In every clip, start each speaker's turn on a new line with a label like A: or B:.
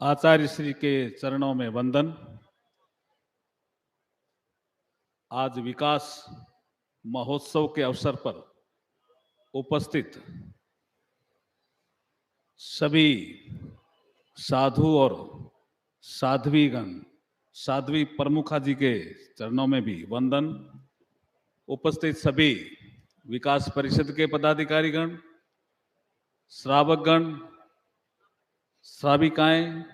A: आचार्य श्री के चरणों में वंदन। आज विकास महोत्सव के अवसर पर उपस्थित सभी साधु और साध्वीगण, साध्वी प्रमुखा जी के चरणों में भी वंदन। उपस्थित सभी विकास परिषद के पदाधिकारीगण, श्रावकगण, श्राविकाएं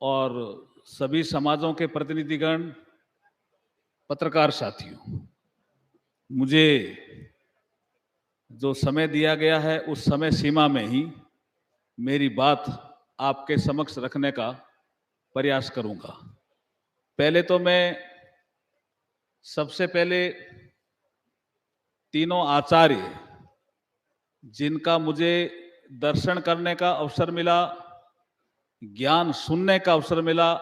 A: और सभी समाजों के प्रतिनिधिगण, पत्रकार साथियों, मुझे जो समय दिया गया है उस समय सीमा में ही मेरी बात आपके समक्ष रखने का प्रयास करूंगा। पहले तो मैं सबसे पहले तीनों आचार्य जिनका मुझे दर्शन करने का अवसर मिला, ज्ञान सुनने का अवसर मिला,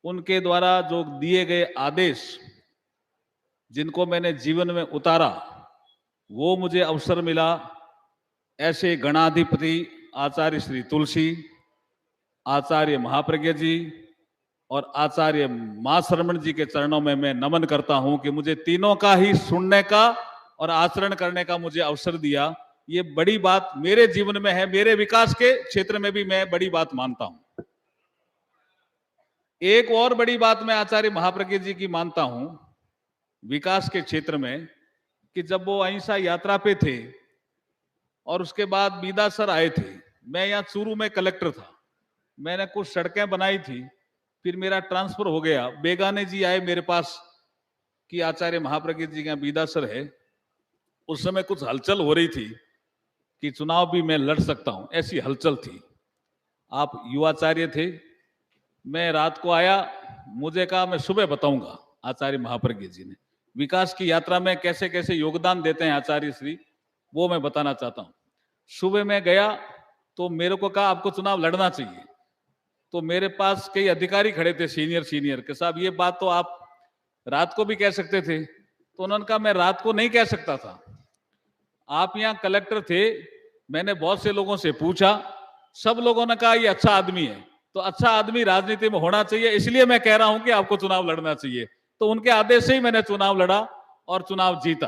A: उनके द्वारा जो दिए गए आदेश जिनको मैंने जीवन में उतारा वो मुझे अवसर मिला, ऐसे गणाधिपति आचार्य श्री तुलसी, आचार्य महाप्रज्ञ जी और आचार्य मां श्रमण जी के चरणों में मैं नमन करता हूं कि मुझे तीनों का ही सुनने का और आचरण करने का मुझे अवसर दिया। ये बड़ी बात मेरे जीवन में है, मेरे विकास के क्षेत्र में भी मैं बड़ी बात मानता हूं। एक और बड़ी बात मैं आचार्य महाप्रज्ञ जी की मानता हूं विकास के क्षेत्र में, कि जब वो अहिंसा यात्रा पे थे और उसके बाद बीदा सर आए थे, मैं यहाँ चूरू में कलेक्टर था, मैंने कुछ सड़कें बनाई थी, फिर मेरा ट्रांसफर हो गया। बेगाने जी आए मेरे पास कि आचार्य महाप्रज्ञ जी का बीदा सर है। उस समय कुछ हलचल हो रही थी कि चुनाव भी मैं लड़ सकता हूं, ऐसी हलचल थी। आप युवाचार्य थे, मैं रात को आया, मुझे कहा मैं सुबह बताऊंगा। आचार्य महाप्रज्ञ जी ने विकास की यात्रा में कैसे कैसे योगदान देते हैं आचार्य श्री, वो मैं बताना चाहता हूं। सुबह मैं गया तो मेरे को कहा आपको चुनाव लड़ना चाहिए। तो मेरे पास कई अधिकारी खड़े थे, सीनियर के साहब ये बात तो आप रात को भी कह सकते थे। तो उन्होंने कहा मैं रात को नहीं कह सकता था, आप यहाँ कलेक्टर थे, मैंने बहुत से लोगों से पूछा, सब लोगों ने कहा ये अच्छा आदमी है, तो अच्छा आदमी राजनीति में होना चाहिए, इसलिए मैं कह रहा हूं कि आपको चुनाव लड़ना चाहिए। तो उनके आदेश से ही मैंने चुनाव लड़ा और चुनाव जीता।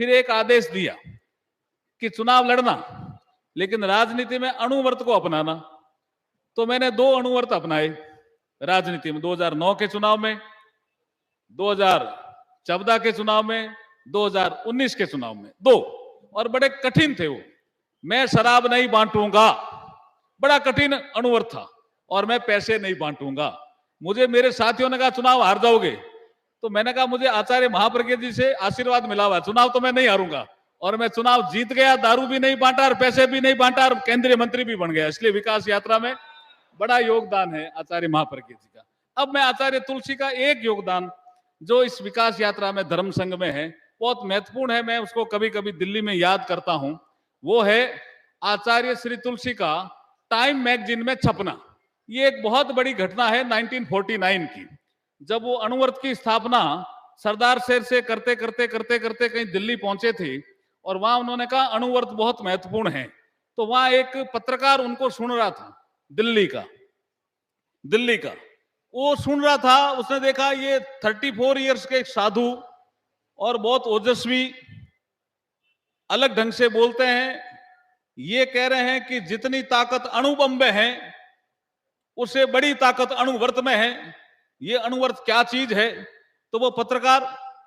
A: फिर एक आदेश दिया कि चुनाव लड़ना लेकिन राजनीति में अणुव्रत को अपनाना। तो मैंने 2 अणुव्रत अपनाए राजनीति में, 2009 के चुनाव में, 2014 के चुनाव में, 2019 के चुनाव में, 2, और बड़े कठिन थे वो। मैं शराब नहीं बांटूंगा, बड़ा कठिन अणुव्रत था, और मैं पैसे नहीं बांटूंगा। मुझे मेरे साथियों ने कहा चुनाव हार जाओगे, तो मैंने कहा मुझे आचार्य महाप्रज्ञ जी से आशीर्वाद मिला हुआ, चुनाव तो मैं नहीं हारूंगा, और मैं चुनाव जीत गया। दारू भी नहीं बांटा और पैसे भी नहीं बांटा और केंद्रीय मंत्री भी बन गया। इसलिए विकास यात्रा में बड़ा योगदान है आचार्य महाप्रज्ञ जी का। अब मैं आचार्य तुलसी का एक योगदान जो इस विकास यात्रा में धर्म संघ में है, बहुत महत्वपूर्ण है, मैं उसको कभी कभी दिल्ली में याद करता हूं, वो है आचार्य श्री तुलसी का टाइम मैगजीन में छपना। ये एक बहुत बड़ी घटना है 1949 की, जब वो अणुव्रत की स्थापना सरदार शेर से करते करते करते करते कहीं दिल्ली पहुंचे थे, और वहां उन्होंने कहा अणुव्रत बहुत महत्वपूर्ण है। तो वहां एक पत्रकार उनको सुन रहा था, दिल्ली का वो सुन रहा था, उसने देखा ये 34 इयर्स के एक साधु और बहुत ओजस्वी, अलग ढंग से बोलते हैं, ये कह रहे हैं कि जितनी ताकत अणु बम में है उससे बड़ी ताकत अणुव्रत में है, ये अणुव्रत क्या चीज है। तो वो पत्रकार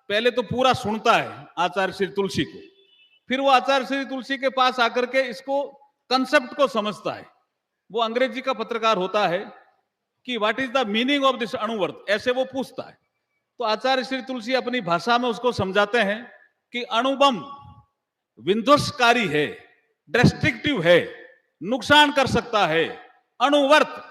A: पहले तो पूरा सुनता है आचार्य श्री तुलसी को, फिर वो आचार्य श्री तुलसी के पास आकर के इसको कंसेप्ट को समझता है। वो अंग्रेजी का पत्रकार होता है कि what is the meaning of this Anuvrat, ऐसे वो पूछता है। तो आचार्य श्री तुलसी अपनी भाषा में उसको समझाते हैं कि अणुबम विध्वंसकारी है, डिस्ट्रक्टिव है, नुकसान कर सकता है। अणुव्रत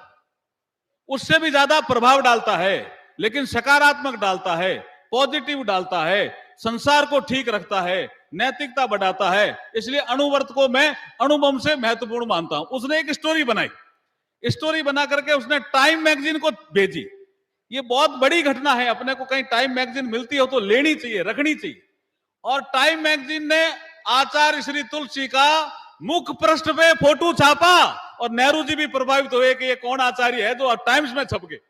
A: उससे भी ज्यादा प्रभाव डालता है, लेकिन सकारात्मक डालता है, पॉजिटिव डालता है, संसार को ठीक रखता है, नैतिकता बढ़ाता है। इसलिए अणुव्रत को मैं अणुबम से महत्वपूर्ण मानता हूं। उसने एक स्टोरी बनाई, स्टोरी बना करके उसने टाइम मैगजीन को भेजी। ये बहुत बड़ी घटना है, अपने को कहीं टाइम मैगजीन मिलती हो तो लेनी चाहिए, रखनी चाहिए। और टाइम मैगजीन ने आचार्य श्री तुलसी का मुख पृष्ठ पे फोटो छापा और नेहरू जी भी प्रभावित हुए कि ये कौन आचार्य है जो टाइम्स में छप गए।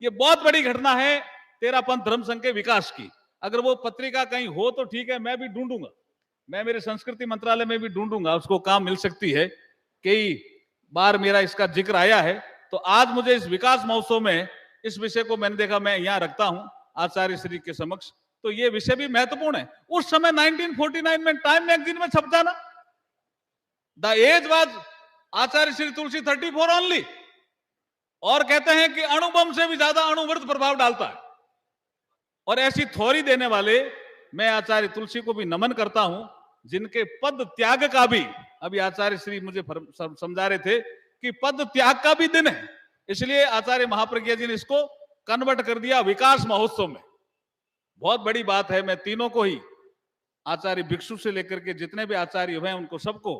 A: ये बहुत बड़ी घटना है तेरापंथ धर्म संघ के विकास की। अगर वो पत्रिका कहीं हो तो ठीक है, मैं भी ढूंढूंगा, मैं मेरे संस्कृति मंत्रालय में भी ढूंढूंगा, उसको काम मिल सकती है। कई बार मेरा इसका जिक्र आया है, तो आज मुझे इस विकास महोत्सव में इस विषय को मैंने देखा, मैं यहां रखता हूं आचार्य श्री के समक्ष। तो ये विषय भी महत्वपूर्ण है। उस समय 1949 में टाइम मैगजीन में छप जाना, the age was Acharya Shri Tulsi 34 only, और कहते हैं कि अणुबम से भी ज्यादा अणुव्रत प्रभाव डालता है। और ऐसी थ्योरी देने वाले मैं आचार्य तुलसी को भी नमन करता हूं, जिनके पद त्याग का भी, अभी आचार्य श्री मुझे समझा रहे थे कि पद त्याग का भी दिन है, इसलिए आचार्य महाप्रज्ञा जी ने इसको कन्वर्ट कर दिया विकास महोत्सव में। बहुत बड़ी बात है। मैं तीनों को ही, आचार्य भिक्षु से लेकर के जितने भी आचार्य हुए उनको सबको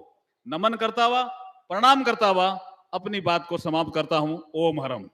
A: नमन करता हुआ, प्रणाम करता हुआ अपनी बात को समाप्त करता हूं। ओम हरम।